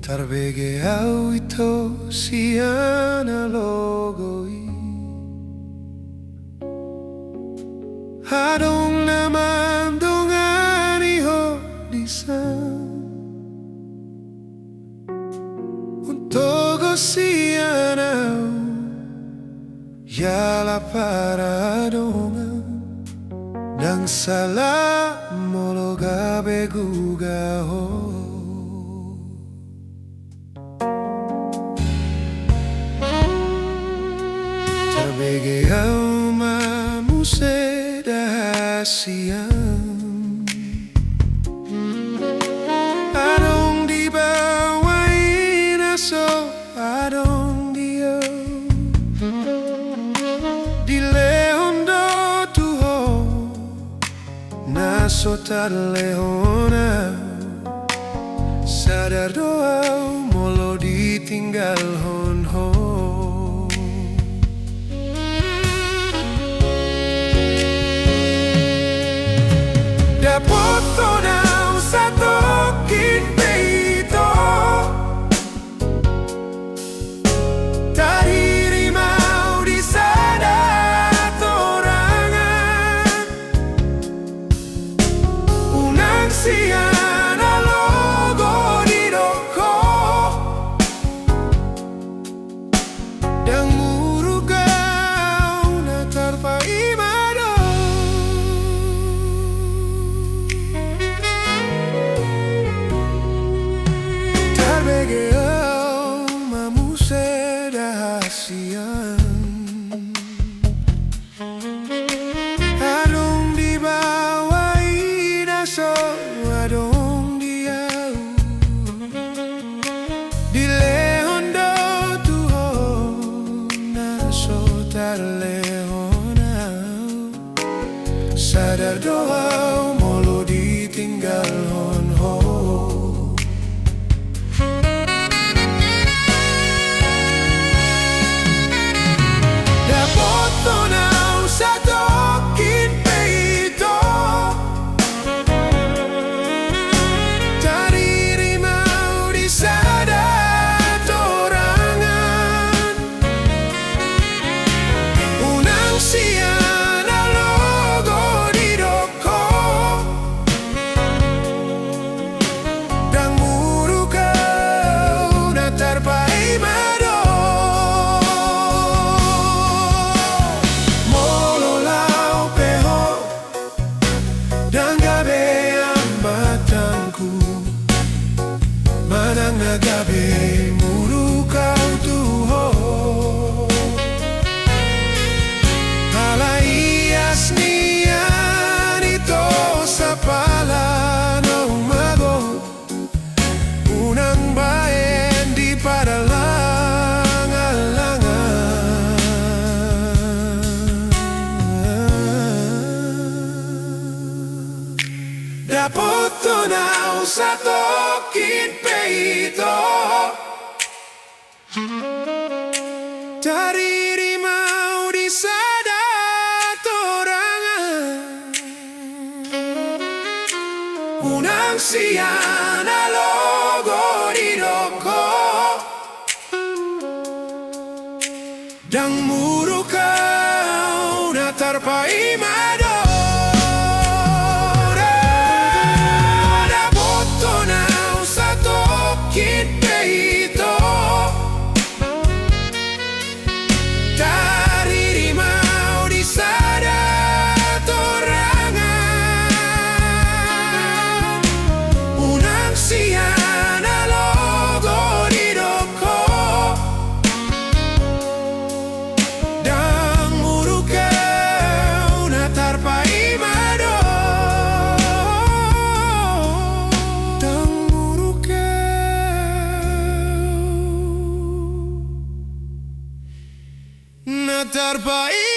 Tarbege au ito siana logoi Hadong naman dongani ho disan Untogo siana yala para dongan Nang sala molo gabe gugaho Tarbege au mamuse dahasian Adong di bawain aso adong dia Di lehondo tuho naso tar lehona Sadar doa molo ditinggal hon ho Poto na usato kinpeito Tariri mau di sada torangan Unang siana logo di doko Dan murugau na tarpaima Tarbege au mamuse dahasian Adong di bawain aso adong diau Di lehondo tuho naso tar lehonau Sadar doa molo ditinggal hon ho Manang nagabi murukau tuho Alaias nian ito sa pala na umago Unang bayan di padalang-alangan Dapot tunaw sa tokin peito Tariri mau di sada torangan Unang siana logo di doko Dang murukau na tarpaima Tariri mau di sada torangan Unang siana logo di doko Dan murukau na tarpaima Dan murukau na tarpaima